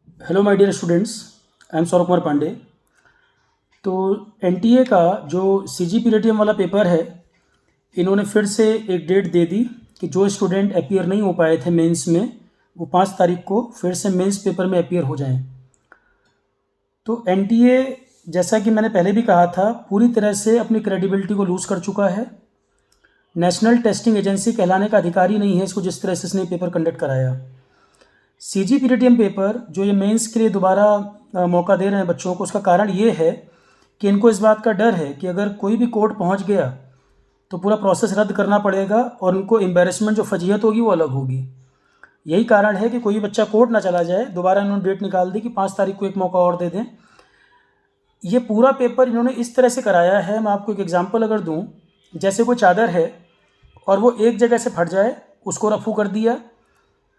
Hello my dear students, I am Saurabh Kumar Pandey. तो NTA का जो सीजीपीरेटियम वाला पेपर है, इन्होंने फिर से एक डेट दे दी कि जो स्टूडेंट अपीयर नहीं हो पाए थे मेंस में, वो 5 तारीख को फिर से मेंस पेपर में अपीयर हो जाएं। तो एनटीए, जैसा कि मैंने पहले भी कहा था, पूरी तरह से अपनी क्रेडिबिलिटी को लूज़ कर चुका है। नेशनल टेस्टिंग एजेंसी कहलाने का अधिकार ही नहीं है इसको, जिस तरह से इसने पेपर कंडक्ट कराया। सीजीपीरेटियम पेपर जो ये मेंस के लिए दोबारा मौका दे रहे हैं बच्चों को, उसका कारण ये है कि इनको इस बात का डर है कि अगर कोई भी कोर्ट पहुंच गया तो पूरा प्रोसेस रद्द करना पड़ेगा और उनको एम्बेरसमेंट, जो फजीहत होगी, वो अलग होगी। यही कारण है कि कोई भी बच्चा कोर्ट ना चला जाए। दोबारा इन्होंने डेट निकाल दी कि 5 तारीख को एक मौका और दे दें। ये पूरा पेपर इन्होंने इस तरह से कराया है, मैं आपको एक एग्जांपल अगर दूं, जैसे कोई चादर है और वो एक जगह से फट जाए, उसको रफू कर दिया,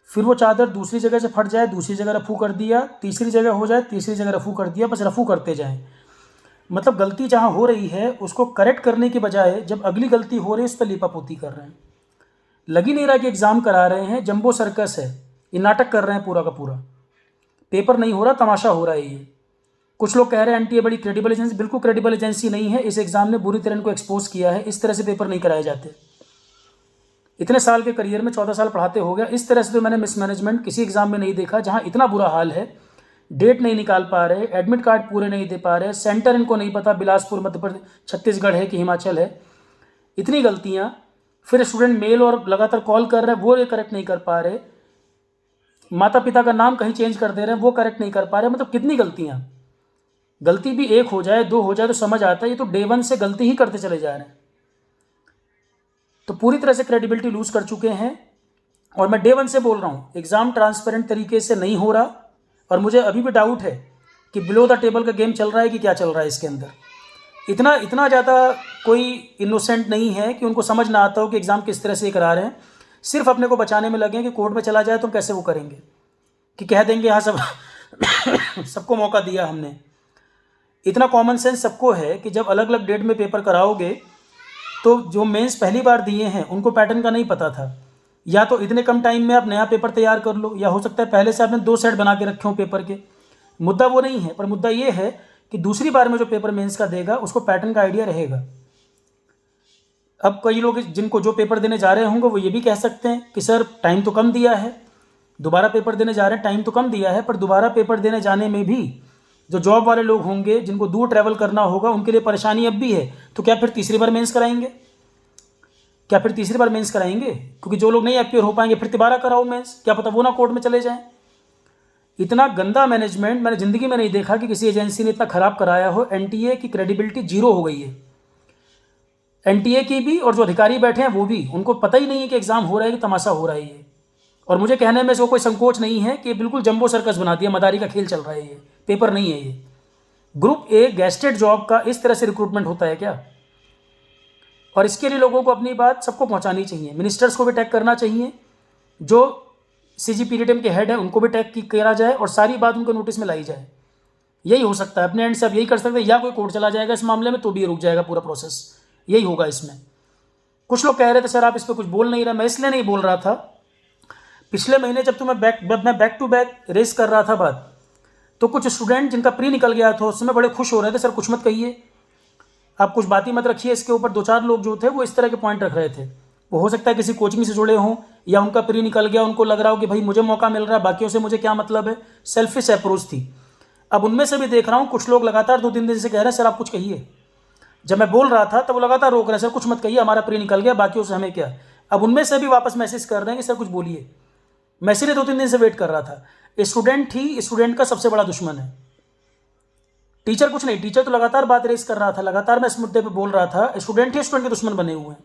फिर वो चादर दूसरी जगह से फट जाए, दूसरी जगह रफू कर दिया, तीसरी जगह हो जाए, तीसरी जगह रफू कर दिया, बस रफू करते जाएं। मतलब गलती जहाँ हो रही है उसको करेक्ट करने की बजाय जब अगली गलती हो रही है उस पर लीपापोती कर रहे हैं। लग ही नहीं रहा कि एग्ज़ाम करा रहे हैं, जंबो सर्कस है, ये नाटक कर रहे हैं पूरा का पूरा। पेपर नहीं हो रहा, तमाशा हो रहा है ये। कुछ लोग कह रहे हैं एनटीए बड़ी क्रेडिबल एजेंसी, बिल्कुल क्रेडिबल एजेंसी नहीं है। इस एग्ज़ाम ने बुरी तरह इनको एक्सपोज किया है। इस तरह से पेपर नहीं कराए जाते। इतने साल के करियर में 14 साल पढ़ाते हो गया, इस तरह से तो मैंने मिसमैनेजमेंट किसी एग्जाम में नहीं देखा जहां इतना बुरा हाल है। डेट नहीं निकाल पा रहे, एडमिट कार्ड पूरे नहीं दे पा रहे, सेंटर इनको नहीं पता बिलासपुर मध्य प्रदेश, छत्तीसगढ़ है कि हिमाचल है। इतनी गलतियां। फिर स्टूडेंट मेल और लगातार कॉल कर रहे हैं, वो ये करेक्ट नहीं कर पा रहे। माता पिता का नाम कहीं चेंज कर दे रहे हैं, वो करेक्ट नहीं कर पा रहे। मतलब कितनी गलतियां। गलती भी एक हो जाए, दो हो जाए तो समझ आता है, ये तो डे वन से गलती ही करते चले जा रहे हैं। तो पूरी तरह से क्रेडिबिलिटी लूज कर चुके हैं। और मैं डे वन से बोल रहा हूँ, एग्ज़ाम ट्रांसपेरेंट तरीके से नहीं हो रहा। और मुझे अभी भी डाउट है कि बिलो द टेबल का गेम चल रहा है कि क्या चल रहा है इसके अंदर। इतना इतना ज़्यादा कोई इनोसेंट नहीं है कि उनको समझ ना आता हो कि एग्ज़ाम किस तरह से करा रहे हैं। सिर्फ अपने को बचाने में लगे हैं कि कोर्ट में चला जाए तो कैसे वो करेंगे, कि कह देंगे हाँ सब सबको मौका दिया हमने। इतना कॉमन सेंस सबको है कि जब अलग अलग डेट में पेपर कराओगे तो जो मेंस पहली बार दिए हैं उनको पैटर्न का नहीं पता था। या तो इतने कम टाइम में आप नया पेपर तैयार कर लो, या हो सकता है पहले से आपने 2 सेट बना के रखे हों पेपर के। मुद्दा वो नहीं है, पर मुद्दा ये है कि दूसरी बार में जो पेपर मेंस का देगा उसको पैटर्न का आइडिया रहेगा। अब कई लोग जिनको जो पेपर देने जा रहे होंगे वो ये भी कह सकते हैं कि सर टाइम तो कम दिया है, दोबारा पेपर देने जा रहे हैं, टाइम तो कम दिया है, पर दोबारा पेपर देने जाने में भी जो जॉब वाले लोग होंगे, जिनको दूर ट्रैवल करना होगा, उनके लिए परेशानी अब भी है। तो क्या फिर तीसरी बार मेंस कराएंगे? क्या फिर तीसरी बार मेंस कराएंगे? क्योंकि जो लोग नहीं अपीयर हो पाएंगे फिर दोबारा कराओ मेंस, क्या पता वो ना कोर्ट में चले जाएं। इतना गंदा मैनेजमेंट मैंने ज़िंदगी में नहीं देखा कि किसी एजेंसी ने इतना ख़राब कराया हो। एनटीए की क्रेडिबिलिटी जीरो हो गई है। एनटीए की भी, और जो अधिकारी बैठे हैं वो भी, उनको पता ही नहीं है कि एग्ज़ाम हो रहा है कि तमाशा हो रहा है ये। और मुझे कहने में से कोई संकोच नहीं है कि बिल्कुल जंबो सर्कस बना दिया, मदारी का खेल चल रहा है ये। पेपर नहीं है ये। ग्रुप ए गैस्टेड जॉब का इस तरह से रिक्रूटमेंट होता है क्या? और इसके लिए लोगों को अपनी बात सबको पहुंचानी चाहिए। मिनिस्टर्स को भी टैग करना चाहिए, जो सीजीपीरेटियम के हेड है उनको भी टैग करा जाए और सारी बात उनको नोटिस में लाई जाए। यही हो सकता है, अपने एंड से अब यही कर सकते हैं। या कोई कोर्ट चला जाएगा इस मामले में तो भी रुक जाएगा पूरा प्रोसेस, यही होगा इसमें। कुछ लोग कह रहे थे सर आप इस पर कुछ बोल नहीं रहे। मैं इसलिए नहीं बोल रहा था, पिछले महीने जब मैं बैक टू बैक रेस कर रहा था बात, तो कुछ स्टूडेंट जिनका प्री निकल गया था उस समय बड़े खुश हो रहे थे, सर कुछ मत कहिए, आप कुछ बात ही मत रखिए इसके ऊपर। 2-4 लोग जो थे वो इस तरह के पॉइंट रख रहे थे। वो हो सकता है किसी कोचिंग से जुड़े हों, या उनका प्री निकल गया, उनको लग रहा हो कि भाई मुझे मौका मिल रहा है, बाकियों से मुझे क्या मतलब है। सेल्फिश अप्रोच थी। अब उनमें से भी देख रहा हूँ कुछ लोग लगातार 2-3 दिन से कह रहे हैं सर आप कुछ कहिए। जब मैं बोल रहा था तब वो लगातार रोक रहे हैं, सर कुछ मत कहिए, हमारा प्री निकल गया, बाकियों से हमें क्या। अब उनमें से भी वापस मैसेज कर रहे हैं कि सर कुछ बोलिए। मैं इसीलिए 2-3 दिन से वेट कर रहा था। स्टूडेंट ही स्टूडेंट का सबसे बड़ा दुश्मन है, टीचर कुछ नहीं। टीचर तो लगातार बात रेस कर रहा था, लगातार मैं इस मुद्दे पे बोल रहा था। स्टूडेंट ही स्टूडेंट के दुश्मन बने हुए हैं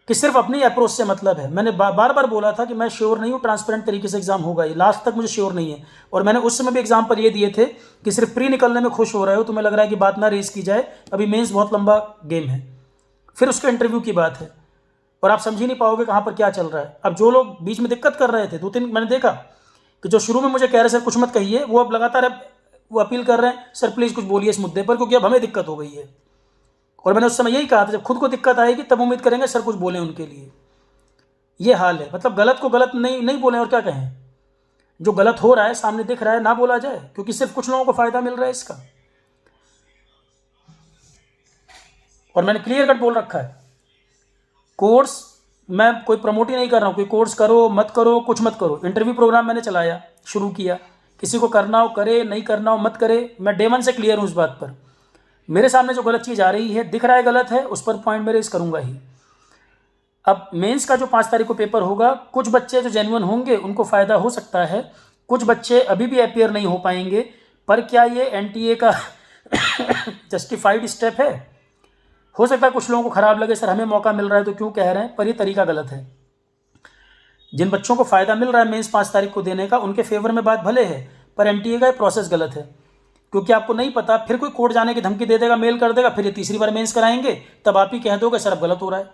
कि सिर्फ अपनी अप्रोच से मतलब है। मैंने बार बार बोला था कि मैं श्योर नहीं हूँ ट्रांसपेरेंट तरीके से एग्जाम होगा, ये लास्ट तक मुझे श्योर नहीं है। और मैंने उस समय भी एग्जाम्पल ये दिए थे कि सिर्फ प्री निकलने में खुश हो रहे हो, तुम्हें लग रहा है कि बात ना रेस की जाए, अभी मेंस बहुत लंबा गेम है, फिर उसके इंटरव्यू की बात है, और आप समझ ही नहीं पाओगे कहाँ पर क्या चल रहा है। अब जो लोग बीच में दिक्कत कर रहे थे, 2-3 मैंने देखा कि जो शुरू में मुझे कह रहे सर कुछ मत कहिए, वो अब लगातार वो अपील कर रहे हैं सर प्लीज़ कुछ बोलिए इस मुद्दे पर, क्योंकि अब हमें दिक्कत हो गई है। और मैंने उस समय यही कहा था जब खुद को दिक्कत आएगी तब उम्मीद करेंगे सर कुछ बोलें उनके लिए। ये हाल है। मतलब गलत को गलत नहीं नहीं बोलें और क्या कहें। जो गलत हो रहा है सामने दिख रहा है ना बोला जाए, क्योंकि सिर्फ कुछ लोगों को फ़ायदा मिल रहा है इसका। और मैंने क्लियर कट बोल रखा है, कोर्स मैं कोई प्रमोट ही नहीं कर रहा हूँ, कोई कोर्स करो मत करो, कुछ मत करो। इंटरव्यू प्रोग्राम मैंने चलाया, शुरू किया, किसी को करना हो करे, नहीं करना हो मत करे। मैं डे 1 से क्लियर हूँ इस बात पर। मेरे सामने जो गलत चीज़ आ रही है, दिख रहा है गलत है, उस पर पॉइंट मैं रेज करूँगा ही। अब मेंस का जो 5 तारीख को पेपर होगा, कुछ बच्चे जो जेन्युइन होंगे उनको फ़ायदा हो सकता है, कुछ बच्चे अभी भी अपीयर नहीं हो पाएंगे। पर क्या ये एनटीए का जस्टिफाइड स्टेप है? हो सकता है कुछ लोगों को ख़राब लगे, सर हमें मौका मिल रहा है तो क्यों कह रहे हैं, पर ये तरीका गलत है। जिन बच्चों को फ़ायदा मिल रहा है मेंस 5 तारीख को देने का, उनके फेवर में बात भले है, पर एनटीए का प्रोसेस गलत है। क्योंकि आपको नहीं पता, फिर कोई कोर्ट जाने की धमकी दे देगा, मेल कर देगा, फिर ये तीसरी बार मेंस कराएंगे, तब आप ही कह दोगे सर अब गलत हो रहा है।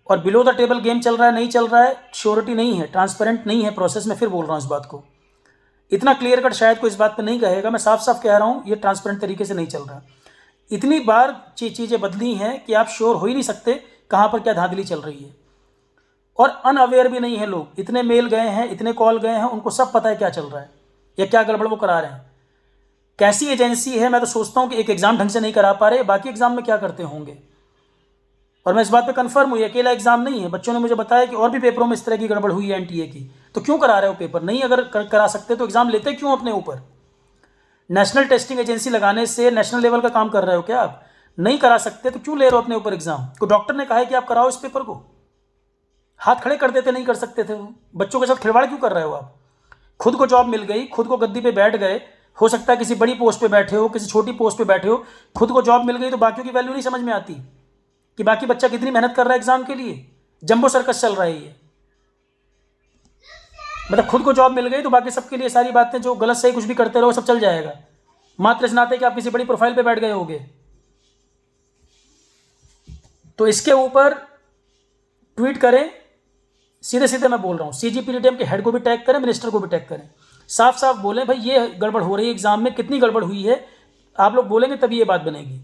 और बिलो द टेबल गेम चल रहा है, नहीं चल रहा है, श्योरिटी नहीं है, ट्रांसपेरेंट नहीं है प्रोसेस में। फिर बोल रहा हूँ इस बात को, इतना क्लियर कट शायद कोई इस बात पे नहीं कहेगा, मैं साफ साफ कह रहा हूँ ये ट्रांसपेरेंट तरीके से नहीं चल रहा। इतनी बार चीज़ें बदली हैं कि आप श्योर हो ही नहीं सकते कहाँ पर क्या धांधली चल रही है। और अनअवेयर भी नहीं है लोग, इतने मेल गए हैं, इतने कॉल गए हैं, उनको सब पता है क्या चल रहा है या क्या गड़बड़ वो करा रहे हैं। कैसी एजेंसी है, मैं तो सोचता हूँ कि एक एग्ज़ाम ढंग से नहीं करा पा रहे, बाकी एग्ज़ाम में क्या करते होंगे। और मैं इस बात पे कंफर्म हुई, अकेला एग्जाम नहीं है, बच्चों ने मुझे बताया कि और भी पेपरों में इस तरह की गड़बड़ हुई है एनटीए की। तो क्यों करा रहे हो पेपर? नहीं अगर करा सकते तो एग्जाम लेते क्यों अपने ऊपर? नेशनल टेस्टिंग एजेंसी लगाने से नेशनल लेवल का काम कर रहे हो क्या आप? नहीं करा सकते तो क्यों ले रहे हो अपने ऊपर एग्जाम? को डॉक्टर ने कहा है कि आप कराओ इस पेपर को, हाथ खड़े कर देते, नहीं कर सकते थे वो। बच्चों के साथ खिलवाड़ क्यों कर रहे हो आप? खुद को जॉब मिल गई, खुद को गद्दी पे बैठ गए, हो सकता है किसी बड़ी पोस्ट पे बैठे हो, किसी छोटी पोस्ट पे बैठे हो, खुद को जॉब मिल गई तो बाकियों की वैल्यू नहीं समझ में आती कि बाकी बच्चा कितनी मेहनत कर रहा है एग्जाम के लिए। जंबो सर्कस चल रहा है ये, मतलब खुद को जॉब मिल गई तो बाकी सबके लिए सारी बातें जो गलत सही कुछ भी करते रहो सब चल जाएगा, मात्र इस नाते कि आप किसी बड़ी प्रोफाइल पे बैठ गए होगे। तो इसके ऊपर ट्वीट करें, सीधे सीधे मैं बोल रहा हूँ, सीजीपीडीटीएम के हेड को भी टैग करें, मिनिस्टर को भी टैग करें, साफ साफ बोलें भाई ये गड़बड़ हो रही है एग्जाम में, कितनी गड़बड़ हुई है। आप लोग बोलेंगे तभी ये बात बनेगी।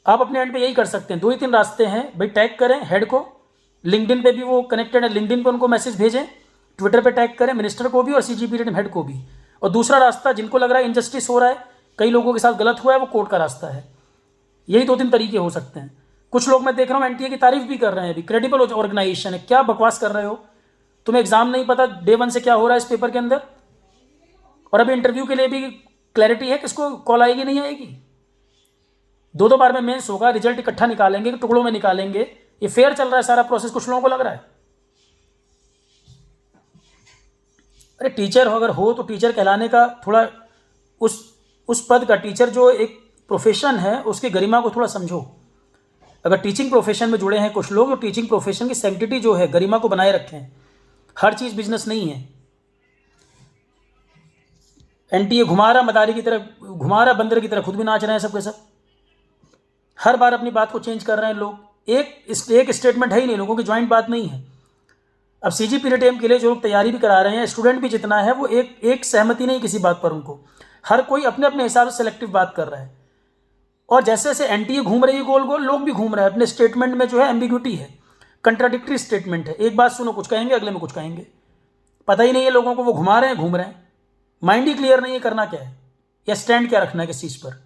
आप अपने एंड पे यही कर सकते हैं, 2 ही 3 रास्ते हैं भाई, टैग करें हेड को, लिंक्डइन पे भी वो कनेक्टेड है, लिंक्डइन पे उनको मैसेज भेजें, ट्विटर पे टैग करें मिनिस्टर को भी और सीजीपीडीटीएम हेड को भी। और दूसरा रास्ता, जिनको लग रहा है इनजस्टिस हो रहा है, कई लोगों के साथ गलत हुआ है, वो कोर्ट का रास्ता है। यही 2-3 तरीके हो सकते हैं। कुछ लोग मैं देख रहा हूँ एनटीए की तारीफ भी कर रहे हैं, अभी क्रेडिबल ऑर्गेनाइजेशन है, क्या बकवास कर रहे हो, तुम्हें एग्जाम नहीं पता डे 1 से क्या हो रहा है इस पेपर के अंदर। और अभी इंटरव्यू के लिए भी क्लैरिटी है किसको कॉल आएगी नहीं आएगी। 2-2 बार में मेंस होगा, रिजल्ट इकट्ठा निकालेंगे, टुकड़ों में निकालेंगे, ये फेयर चल रहा है सारा प्रोसेस, कुछ लोगों को लग रहा है। अरे टीचर अगर हो तो टीचर कहलाने का थोड़ा, उस पद का, टीचर जो एक प्रोफेशन है उसकी गरिमा को थोड़ा समझो। अगर टीचिंग प्रोफेशन में जुड़े हैं कुछ लोग, तो टीचिंग प्रोफेशन की सैंक्टिटी जो है, गरिमा को बनाए रखें। हर चीज़ बिजनेस नहीं है। एनटीए घुमारा मदारी की तरह, घुमारा बंदर की तरह खुद भी नाच रहे हैं सब के सब। हर बार अपनी बात को चेंज कर रहे हैं लोग, एक स्टेटमेंट है ही नहीं, लोगों की ज्वाइंट बात नहीं है। अब सीजीपीडीटीएम के लिए जो लोग तैयारी भी करा रहे हैं, स्टूडेंट भी जितना है, वो एक सहमति नहीं किसी बात पर, उनको हर कोई अपने अपने हिसाब से सेलेक्टिव बात कर रहा है। और जैसे जैसे एनटीए घूम रही है गोल गोल, लोग भी घूम रहे हैं अपने स्टेटमेंट में, जो है एम्बिग्यूटी है, कंट्राडिक्टरी स्टेटमेंट है। एक बात सुनो कुछ कहेंगे, अगले में कुछ कहेंगे, पता ही नहीं है लोगों को वो घुमा रहे हैं घूम रहे हैं, माइंड ही क्लियर नहीं है करना क्या है या स्टैंड क्या रखना है किस चीज़ पर।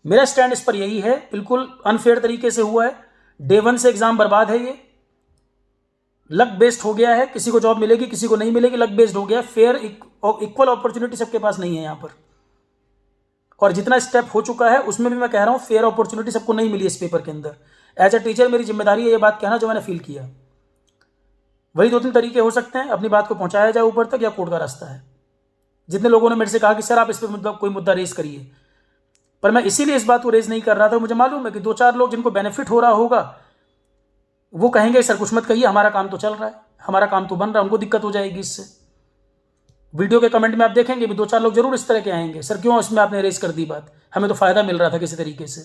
मेरा स्टैंड इस पर यही है, बिल्कुल अनफेयर तरीके से हुआ है, डे 1 से एग्जाम बर्बाद है, ये लक बेस्ड हो गया है, किसी को जॉब मिलेगी किसी को नहीं मिलेगी, लक बेस्ड हो गया। फेयर इक्वल अपॉर्चुनिटी सबके पास नहीं है यहाँ पर। और जितना स्टेप हो चुका है उसमें भी मैं कह रहा हूँ फेयर अपॉर्चुनिटी सबको नहीं मिली इस पेपर के अंदर। एज अ टीचर मेरी जिम्मेदारी है ये बात कहना जो मैंने फील किया। वही 2-3 तरीके हो सकते हैं, अपनी बात को पहुँचाया जाए ऊपर तक, या कोर्ट का रास्ता है। जितने लोगों ने मेरे से कहा कि सर आप इस पर कोई मुद्दा रेज करिए, पर मैं इसीलिए इस बात को रेज नहीं कर रहा था, मुझे मालूम है कि 2-4 लोग जिनको बेनिफिट हो रहा होगा वो कहेंगे सर कुछ मत कहिए, हमारा काम तो चल रहा है, हमारा काम तो बन रहा है, उनको दिक्कत हो जाएगी इससे। वीडियो के कमेंट में आप देखेंगे भी 2-4 लोग जरूर इस तरह के आएंगे, सर क्यों इसमें आपने रेज कर दी बात, हमें तो फ़ायदा मिल रहा था किसी तरीके से।